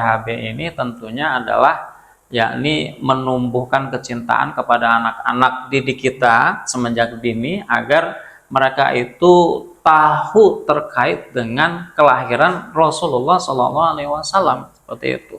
PHB ini tentunya adalah yakni menumbuhkan kecintaan kepada anak-anak didik kita semenjak dini agar mereka itu tahu terkait dengan kelahiran Rasulullah SAW seperti itu.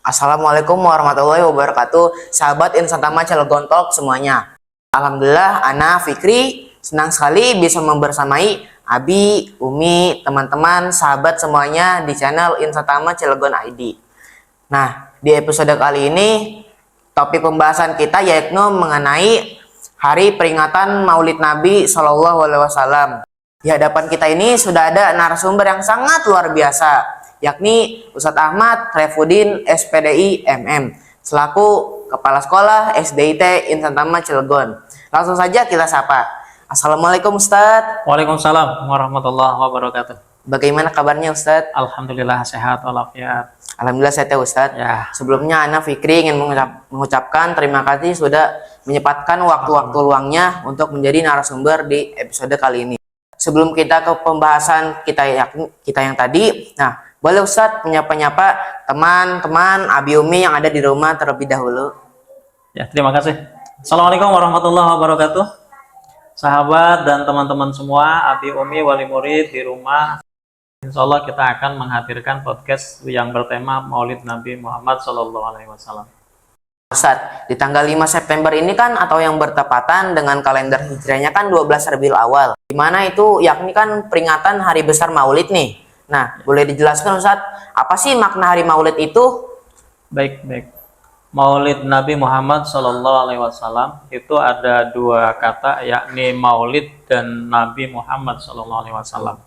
Assalamualaikum warahmatullahi wabarakatuh, sahabat Insan Tama Cilegon Talk semuanya. Alhamdulillah, Ana Fikri senang sekali bisa membersamai Abi, Umi, teman-teman, sahabat semuanya di channel Insan Tama Cilegon ID. Nah, di episode kali ini topik pembahasan kita yaitu mengenai hari peringatan Maulid Nabi Shallallahu Alaihi Wasallam. Di hadapan kita ini sudah ada narasumber yang sangat luar biasa, yakni Ustadz Ahmad Refuddin SPDI MM selaku Kepala Sekolah SDIT Insan Tama Cilegon. Langsung saja kita sapa. Assalamualaikum Ustadz. Waalaikumsalam warahmatullahi wabarakatuh. Bagaimana kabarnya Ustadz? Alhamdulillah sehat walafiat. Alhamdulillah sehat ya Ustadz. Ya. Sebelumnya Ana Fikri ingin mengucapkan terima kasih sudah menyempatkan waktu-waktu luangnya untuk menjadi narasumber di episode kali ini. Sebelum kita ke pembahasan kita yang tadi, nah boleh Ustadz menyapa-nyapa teman-teman Abi Umi yang ada di rumah terlebih dahulu. Ya, terima kasih. Assalamualaikum warahmatullahi wabarakatuh. Sahabat dan teman-teman semua, Abi Umi wali murid di rumah, insya Allah kita akan menghadirkan podcast yang bertema Maulid Nabi Muhammad SAW. Ustadz, di tanggal 5 September ini kan atau yang bertepatan dengan kalender hijriahnya kan 12 Rabiul Awal. Di mana itu yakni kan peringatan hari besar Maulid nih. Nah, boleh dijelaskan Ustadz, apa sih makna hari Maulid itu? Baik. Maulid Nabi Muhammad SAW itu ada dua kata, yakni Maulid dan Nabi Muhammad SAW.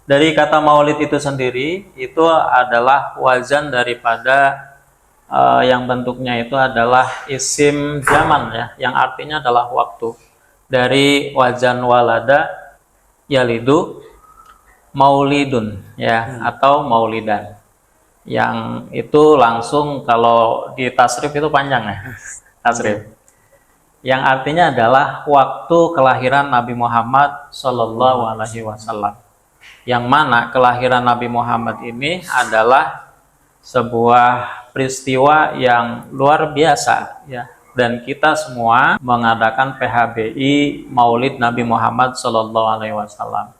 Dari kata Maulid itu sendiri, itu adalah wazan daripada yang bentuknya itu adalah isim zaman ya, yang artinya adalah waktu. Dari wazan walada yalidu maulidun ya, atau maulidan, yang itu langsung kalau di tasrif itu panjang ya, tasrif, yang artinya adalah waktu kelahiran Nabi Muhammad Shallallahu Alaihi Wasallam, yang mana kelahiran Nabi Muhammad ini adalah sebuah peristiwa yang luar biasa ya, dan kita semua mengadakan PHBI Maulid Nabi Muhammad Shallallahu Alaihi Wasallam.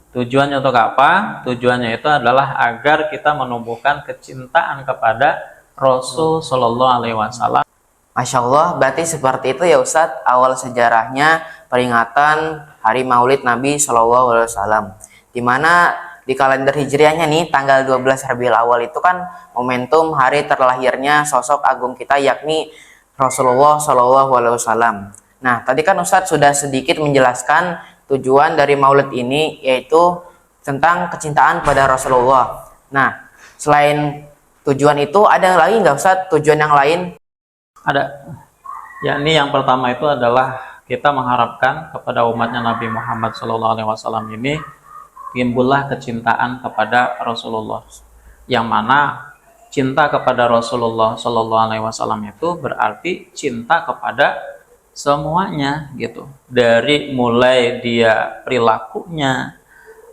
Tujuannya untuk apa? Tujuannya itu adalah agar kita menumbuhkan kecintaan kepada Rasul Shallallahu Alaihi Wasallam. Masya Allah, berarti seperti itu ya Ustadz awal sejarahnya peringatan hari Maulid Nabi Shallallahu Alaihi Wasallam. Dimana di kalender hijriahnya nih tanggal 12 Rabiul Awal itu kan momentum hari terlahirnya sosok agung kita yakni Rasulullah Shallallahu Alaihi Wasallam. Nah, tadi kan Ustadz sudah sedikit menjelaskan tujuan dari Maulid ini, yaitu tentang kecintaan pada Rasulullah. Nah, selain tujuan itu ada lagi nggak Ustadz tujuan yang lain? Ada. Yakni yang pertama itu adalah kita mengharapkan kepada umatnya Nabi Muhammad SAW ini timbullah kecintaan kepada Rasulullah, yang mana cinta kepada Rasulullah SAW itu berarti cinta kepada semuanya gitu, dari mulai dia perilakunya,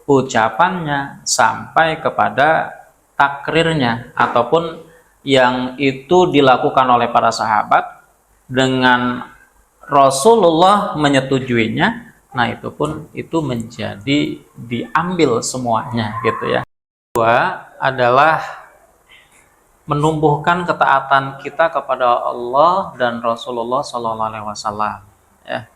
ucapannya, sampai kepada takrirnya ataupun yang itu dilakukan oleh para sahabat dengan Rasulullah menyetujuinya. Nah, itu pun itu menjadi diambil semuanya gitu ya. Kedua adalah menumbuhkan ketaatan kita kepada Allah dan Rasulullah SAW ya.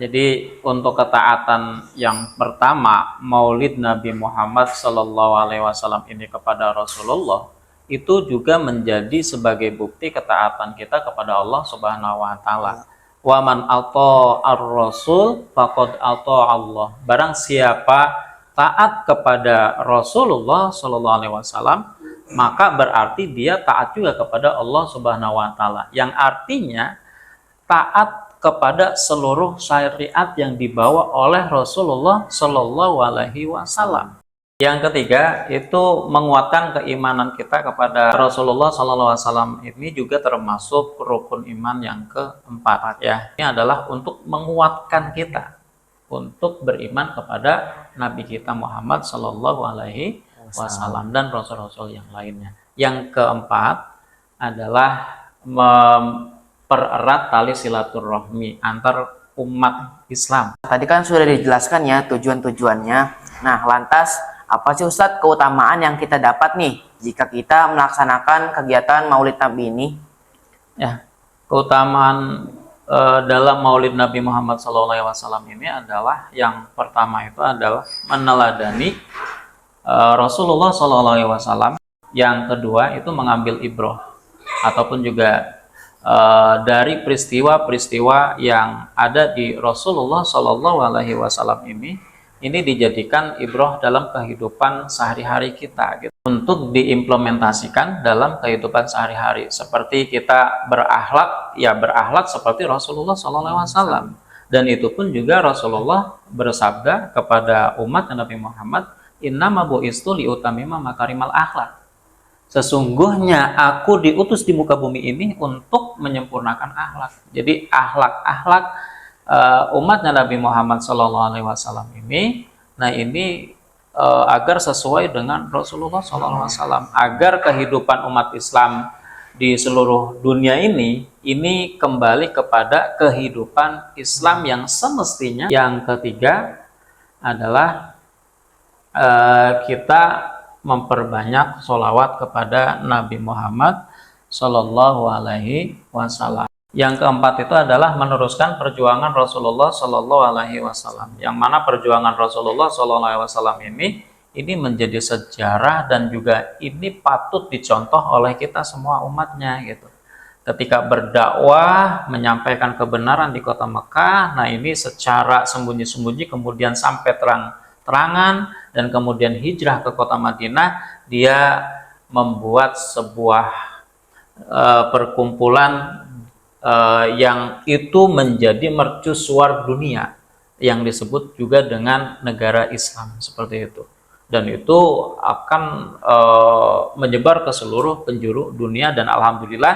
Jadi untuk ketaatan yang pertama Maulid Nabi Muhammad SAW ini kepada Rasulullah, itu juga menjadi sebagai bukti ketaatan kita kepada Allah Subhanahu wa taala. Wa man ar-rasul faqad Allah. Barang siapa taat kepada Rasulullah Shallallahu alaihi wasallam, maka berarti dia taat juga kepada Allah Subhanahu wa taala. Yang artinya taat kepada seluruh syariat yang dibawa oleh Rasulullah Shallallahu alaihi wasallam. Yang ketiga itu menguatkan keimanan kita kepada Rasulullah SAW. Ini juga termasuk rukun iman yang keempat ya. Ini adalah untuk menguatkan kita untuk beriman kepada Nabi kita Muhammad SAW dan Rasul-Rasul yang lainnya. Yang keempat adalah mempererat tali silaturahmi antar umat Islam. Tadi kan sudah dijelaskan ya tujuan-tujuannya. Nah, lantas apa sih Ustadz keutamaan yang kita dapat nih jika kita melaksanakan kegiatan Maulid Nabi ini? Ya, keutamaan dalam Maulid Nabi Muhammad SAW ini adalah yang pertama itu adalah meneladani Rasulullah SAW. Yang kedua itu mengambil ibrah ataupun juga dari peristiwa-peristiwa yang ada di Rasulullah SAW ini dijadikan ibrah dalam kehidupan sehari-hari kita gitu, untuk diimplementasikan dalam kehidupan sehari-hari, seperti kita berakhlak seperti Rasulullah SAW. Dan itu pun juga Rasulullah bersabda kepada umat Nabi Muhammad, innama bu'istu liutamima makarimal akhlak. Sesungguhnya aku diutus di muka bumi ini untuk menyempurnakan akhlak. Jadi akhlak umatnya Nabi Muhammad SAW ini, nah ini agar sesuai dengan Rasulullah SAW, agar kehidupan umat Islam di seluruh dunia ini kembali kepada kehidupan Islam yang semestinya. Yang ketiga adalah kita memperbanyak sholawat kepada Nabi Muhammad SAW. Yang keempat itu adalah meneruskan perjuangan Rasulullah Shallallahu Alaihi Wasallam. Yang mana perjuangan Rasulullah Shallallahu Alaihi Wasallam ini menjadi sejarah dan juga ini patut dicontoh oleh kita semua umatnya gitu. Ketika berdakwah menyampaikan kebenaran di kota Mekah, nah ini secara sembunyi-sembunyi kemudian sampai terang-terangan dan kemudian hijrah ke kota Madinah, dia membuat sebuah perkumpulan yang itu menjadi mercusuar dunia yang disebut juga dengan negara Islam seperti itu, dan itu akan menyebar ke seluruh penjuru dunia. Dan alhamdulillah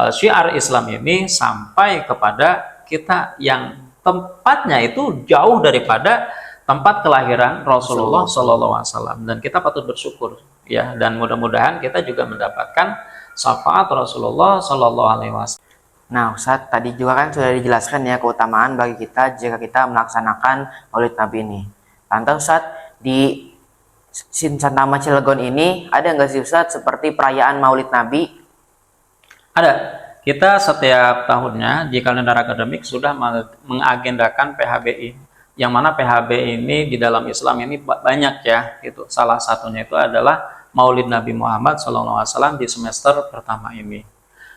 syiar Islam ini sampai kepada kita yang tempatnya itu jauh daripada tempat kelahiran Rasulullah SAW, dan kita patut bersyukur ya, dan mudah-mudahan kita juga mendapatkan syafaat Rasulullah SAW. Nah, Ustadz, tadi juga kan sudah dijelaskan ya keutamaan bagi kita jika kita melaksanakan Maulid Nabi ini. Lantas Ustadz, di Santama Cilegon ini ada nggak sih Ustadz seperti perayaan Maulid Nabi? Ada. Kita setiap tahunnya di kalender akademik sudah mengagendakan PHBI. Yang mana PHBI ini di dalam Islam ini banyak ya. Gitu. Salah satunya itu adalah Maulid Nabi Muhammad SAW di semester pertama ini.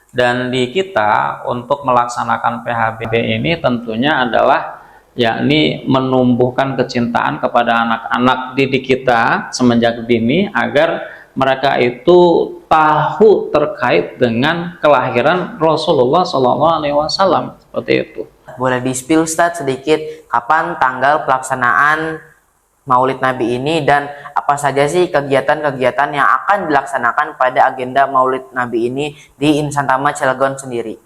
Dan di kita untuk melaksanakan PHBB ini tentunya adalah yakni menumbuhkan kecintaan kepada anak-anak didik kita semenjak dini agar mereka itu tahu terkait dengan kelahiran Rasulullah SAW seperti itu. Boleh di-spill Ustadz sedikit kapan tanggal pelaksanaan Maulid Nabi ini dan apa saja sih kegiatan-kegiatan yang akan dilaksanakan pada agenda Maulid Nabi ini di Insantama Cilegon sendiri?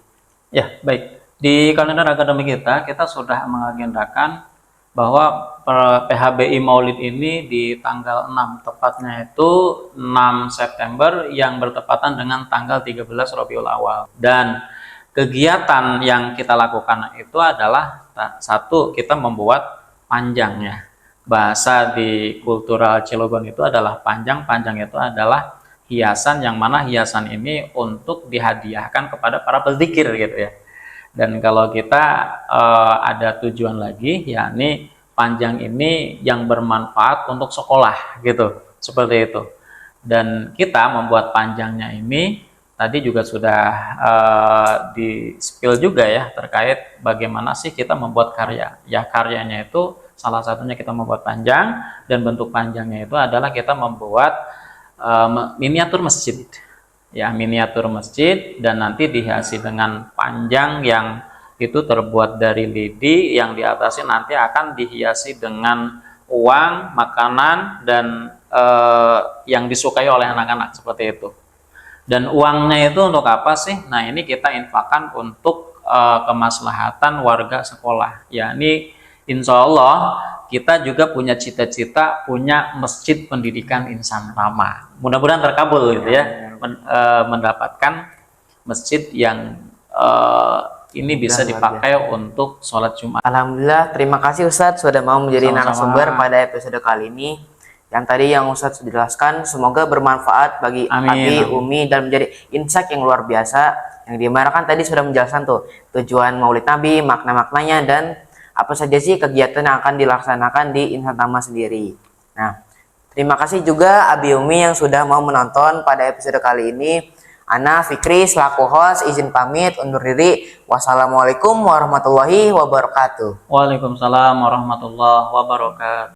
Ya, baik. Di kalender akademik kita sudah mengagendakan bahwa PHBI Maulid ini di tanggal 6, tepatnya itu 6 September yang bertepatan dengan tanggal 13 Rabiul Awal. Dan kegiatan yang kita lakukan itu adalah satu, kita membuat panjangnya. Bahasa di kultural Cilegon itu adalah panjang itu adalah hiasan, yang mana hiasan ini untuk dihadiahkan kepada para pezikir gitu ya. Dan kalau kita ada tujuan lagi, yakni panjang ini yang bermanfaat untuk sekolah gitu, seperti itu. Dan kita membuat panjangnya ini tadi juga sudah di-spill juga ya terkait bagaimana sih kita membuat karya. Ya karyanya itu salah satunya kita membuat panjang, dan bentuk panjangnya itu adalah kita membuat miniatur masjid. Ya, miniatur masjid, dan nanti dihiasi dengan panjang yang itu terbuat dari lidi, yang di atasnya nanti akan dihiasi dengan uang, makanan, dan yang disukai oleh anak-anak seperti itu. Dan uangnya itu untuk apa sih? Nah, ini kita infakkan untuk kemaslahatan warga sekolah. Ya, ini insya Allah kita juga punya cita-cita punya masjid pendidikan Insan Rama. Mudah-mudahan terkabul gitu ya, mendapatkan masjid yang ini bisa dipakai untuk sholat Jumat. Alhamdulillah, terima kasih Ustadz sudah mau menjadi Sama-sama. narasumber pada episode kali ini. Yang tadi yang Ustadz sudah jelaskan, semoga bermanfaat bagi Abi, Umi, dan menjadi insight yang luar biasa. Yang dimarakan tadi sudah menjelaskan tuh tujuan Maulid Nabi, makna-maknanya, dan apa saja sih kegiatan yang akan dilaksanakan di Insan Tama sendiri. Nah, terima kasih juga Abi Umi yang sudah mau menonton pada episode kali ini. Ana Fikri selaku host izin pamit undur diri. Wassalamualaikum warahmatullahi wabarakatuh. Waalaikumsalam warahmatullahi wabarakatuh.